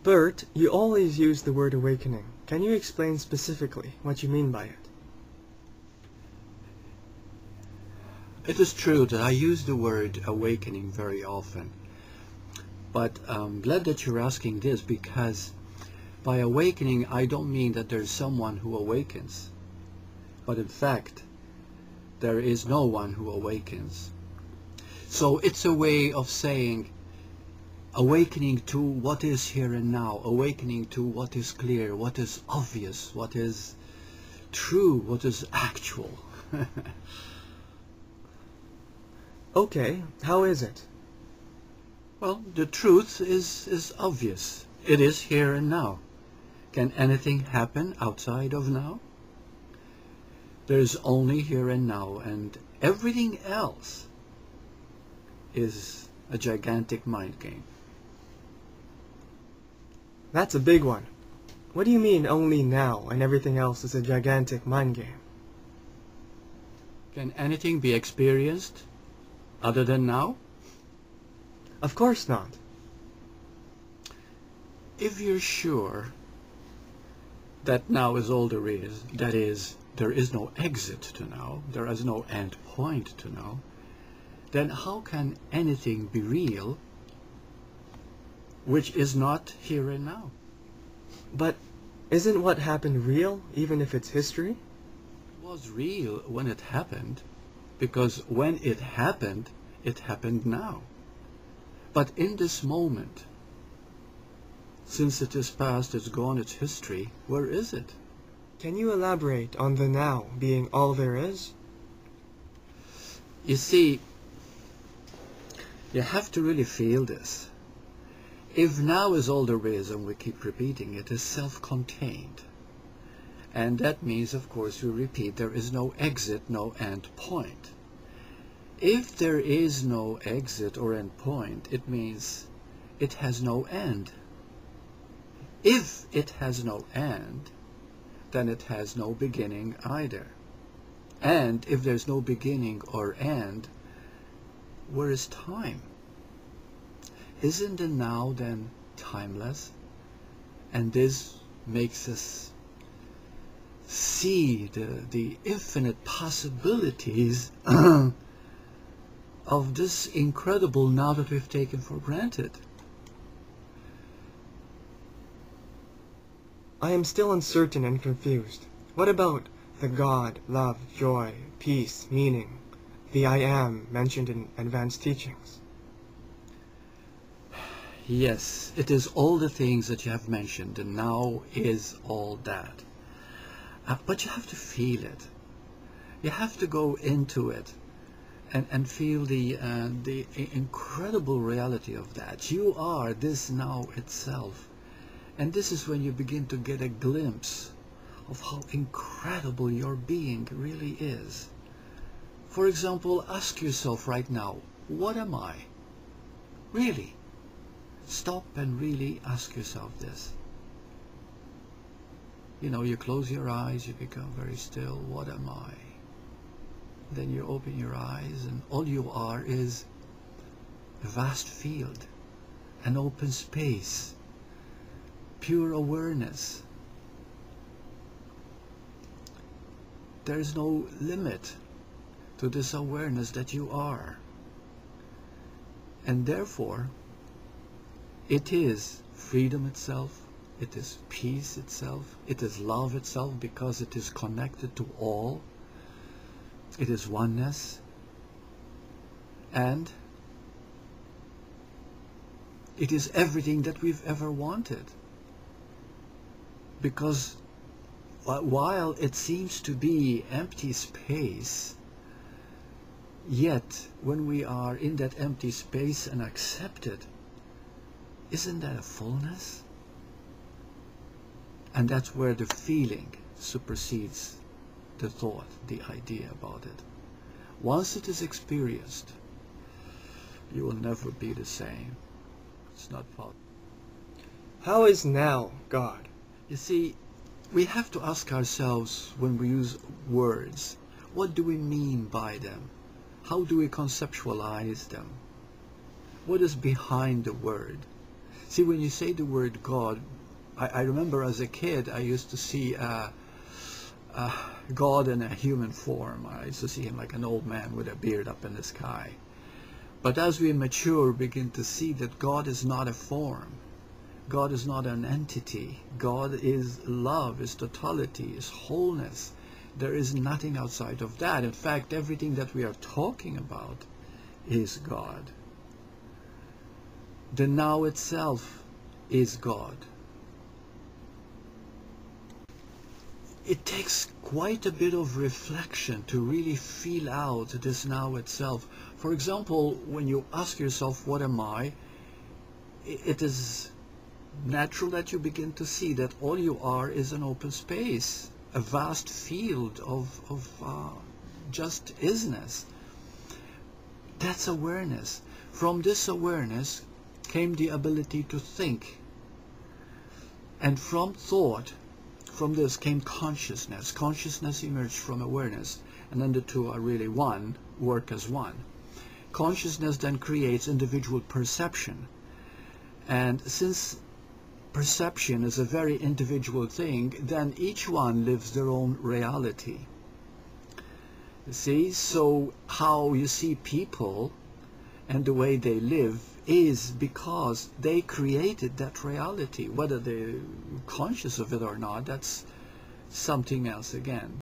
Burt, you always use the word awakening. Can you explain specifically what you mean by it? It is true that I use the word awakening very often, but I'm glad that you're asking this, because by awakening I don't mean that there's someone who awakens, but in fact there is no one who awakens. So it's a way of saying awakening to what is here and now, awakening to what is clear, what is obvious, what is true, what is actual. Okay, how is it? Well, the truth is obvious. It is here and now. Can anything happen outside of now? There's only here and now, and everything else is a gigantic mind game. That's a big one. What do you mean only now and everything else is a gigantic mind game? Can anything be experienced other than now? Of course not. If you're sure that now is all there is, that is, there is no exit to now, there is no end point to now, then how can anything be real which is not here and now? But isn't what happened real, even if it's history? It was real when it happened, because when it happened now. But in this moment, since it is past, it's gone, it's history, where is it? Can you elaborate on the now being all there is? You see, you have to really feel this. If now is all there is, and we keep repeating it, is self-contained. And that means, of course, we repeat, there is no exit, no end point. If there is no exit or end point, it means it has no end. If it has no end, then it has no beginning either. And if there's no beginning or end, where is time? Isn't the now then timeless? And this makes us see the infinite possibilities of this incredible now that we've taken for granted. I am still uncertain and confused. What about the God, love, joy, peace, meaning, the I am mentioned in advanced teachings? Yes, it is all the things that you have mentioned, and now is all that. But you have to feel it. You have to go into it and feel the incredible reality of that. You are this now itself. And this is when you begin to get a glimpse of how incredible your being really is. For example, ask yourself right now, what am I? Really? Stop and really ask yourself this. You know, you close your eyes, you become very still. What am I? Then you open your eyes, and all you are is a vast field, an open space, pure awareness. There is no limit to this awareness that you are. And therefore, it is freedom itself, it is peace itself, it is love itself, because it is connected to all. It is oneness, and it is everything that we've ever wanted. Because while it seems to be empty space, yet when we are in that empty space and accept it, isn't that a fullness? And that's where the feeling supersedes the thought, the idea about it. Once it is experienced, you will never be the same. It's not possible. How is now God? You see, we have to ask ourselves when we use words, what do we mean by them? How do we conceptualize them? What is behind the word? See, when you say the word God, I remember as a kid I used to see God in a human form. I used to see him like an old man with a beard up in the sky. But as we mature, we begin to see that God is not a form. God is not an entity. God is love, is totality, is wholeness. There is nothing outside of that. In fact, everything that we are talking about is God. The now itself is God. It takes quite a bit of reflection to really feel out this now itself. For example, when you ask yourself, what am I? It is natural that you begin to see that all you are is an open space, a vast field of just isness. That's awareness. From this awareness came the ability to think. And from thought, from this came consciousness. Consciousness emerged from awareness. And then the two are really one, work as one. Consciousness then creates individual perception. And since perception is a very individual thing, then each one lives their own reality. You see, so how you see people and the way they live is because they created that reality. Whether they're conscious of it or not, that's something else again.